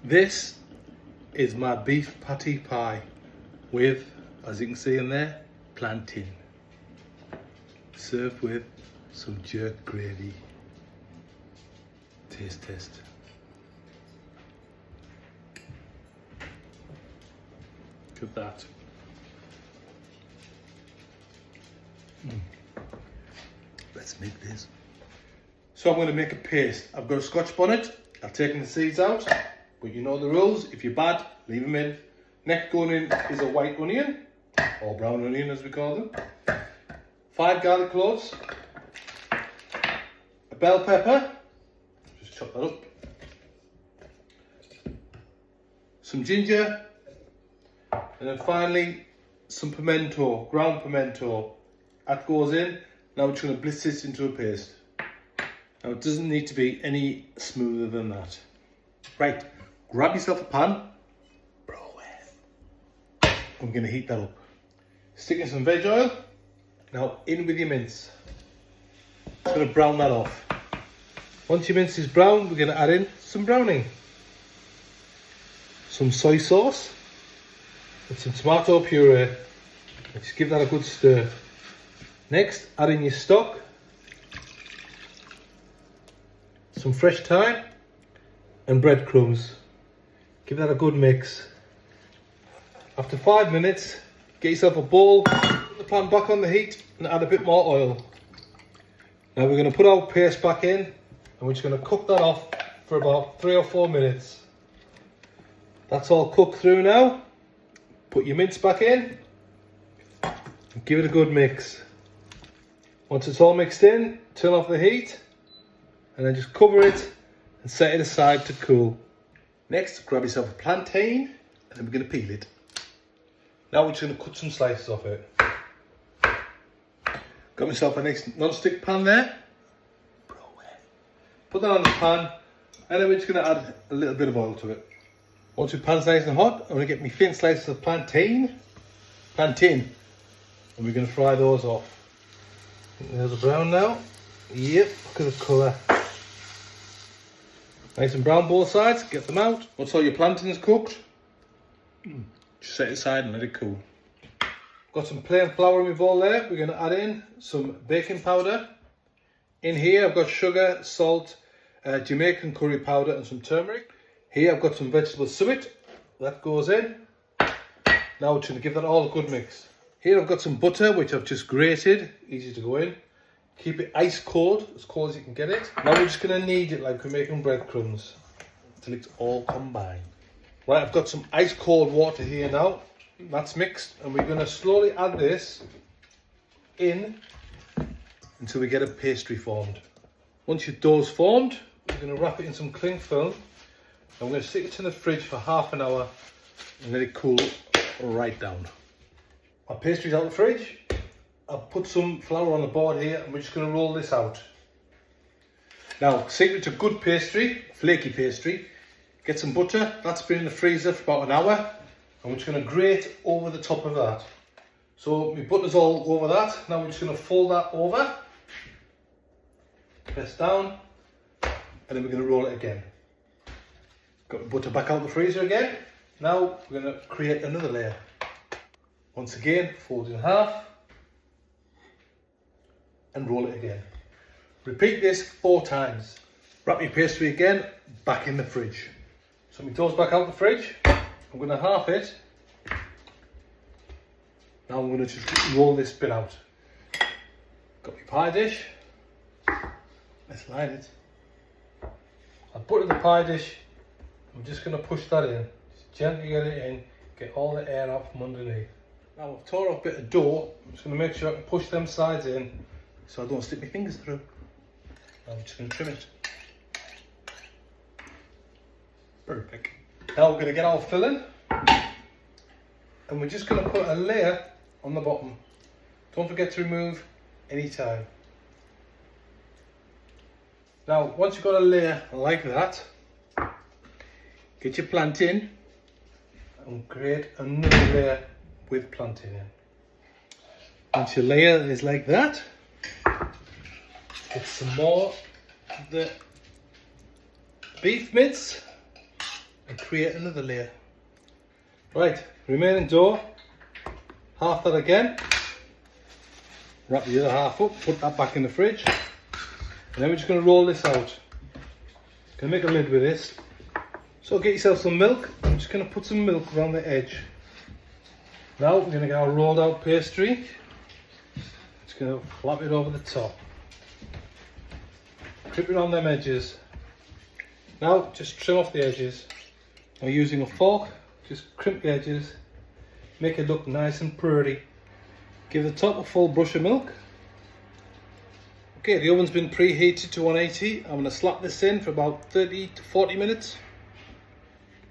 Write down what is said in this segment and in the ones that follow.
This is my beef patty pie with, as you can see in there, plantain. Served with some jerk gravy. Taste test. Look at that. Let's make this. So I'm going to make a paste. I've got a Scotch bonnet. I've taken the seeds out, but you know the rules. If you're bad, leave them in. Next going in is a white onion, or brown onion as we call them. 5 garlic cloves. A bell pepper. Just chop that up. Some ginger. And then finally, some pimento, ground pimento. That goes in. Now we're just going to blitz this into a paste. Now it doesn't need to be any smoother than that. Right, grab yourself a pan. I'm going to heat that up. Stick in some veg oil. Now in with your mince. Just going to brown that off. Once your mince is brown, we're going to add in some browning. Some soy sauce. And some tomato puree. And just give that a good stir. Next, add in your stock. Some fresh thyme and breadcrumbs. Give that a good mix. After 5 minutes, get yourself a bowl, put the pan back on the heat and add a bit more oil. Now we're going to put our paste back in and we're just going to cook that off for about 3 or 4 minutes. That's all cooked through now. Put your mince back in and give it a good mix. Once it's all mixed in, turn off the heat and then just cover it and set it aside to cool. Next, grab yourself a plantain and then we're going to peel it. Now we're just going to cut some slices off it. Got myself a nice non-stick pan there. Put that on the pan and then we're just going to add a little bit of oil to it. Once your pan's nice and hot, I'm going to get my thin slices of plantain, and we're going to fry those off. There's the brown now. Yep, look at the colour. Nice and brown both sides, get them out. Once all your plantain's cooked, just set it aside and let it cool. Got some plain flour in my bowl there. We're going to add in some baking powder. In here I've got sugar, salt, Jamaican curry powder and some turmeric. Here I've got some vegetable suet. That goes in. Now we're going to give that all a good mix. Here I've got some butter which I've just grated, easy to go in. Keep it ice cold as you can get it. Now we're just going to knead it like we're making breadcrumbs until it's all combined. Right, I've got some ice cold water here now. That's mixed and we're going to slowly add this in until we get a pastry formed. Once your dough's formed, we're going to wrap it in some cling film and we're going to stick it in the fridge for half an hour and let it cool right down. Our pastry's out of the fridge. I've put some flour on the board here and we're just going to roll this out. Now, secret to good pastry, flaky pastry, get some butter. That's been in the freezer for about an hour and we're just going to grate over the top of that. So my butter's all over that. Now we're just going to fold that over, press down and then we're going to roll it again. Got the butter back out of the freezer again. Now we're going to create another layer. Once again, fold in half and roll it again. Repeat this 4 times. Wrap your pastry again, back in the fridge. So my dough's back out of the fridge. I'm going to half it. Now I'm going to just roll this bit out. Got my pie dish. Let's line it. I've put it in the pie dish. I'm just going to push that in. Just gently get it in, get all the air out from underneath. Now I've torn off a bit of dough. I'm just going to make sure I can push them sides in so I don't stick my fingers through. I'm just going to trim it. Perfect. Now we're going to get our filling and we're just going to put a layer on the bottom. Don't forget to remove any time. Now once you've got a layer like that, get your plantain and create another layer with plantain in. Once your layer is like that, get some more of the beef mince and create another layer. Right, remaining dough, half that again, wrap the other half up, put that back in the fridge, and then we're just going to roll this out. Going to make a lid with this. So get yourself some milk. I'm just going to put some milk around the edge. Now we're going to get our rolled out pastry. Just going to flap it over the top. Clip it on them edges. Now just trim off the edges. I'm using a fork, just crimp the edges, make it look nice and pretty. Give the top a full brush of milk. Okay, the oven's been preheated to 180. I'm going to slap this in for about 30 to 40 minutes.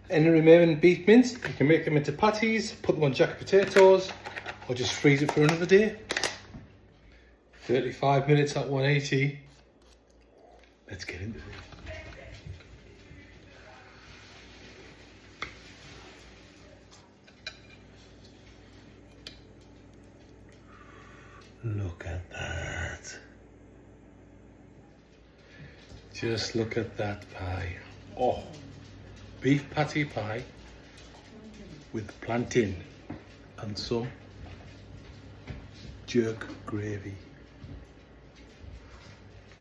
Any remaining beef mince, you can make them into patties, put them on jacket potatoes, or just freeze it for another day. 35 minutes at 180. Let's get into it. Look at that. Just look at that pie. Oh, beef patty pie with plantain and some jerk gravy.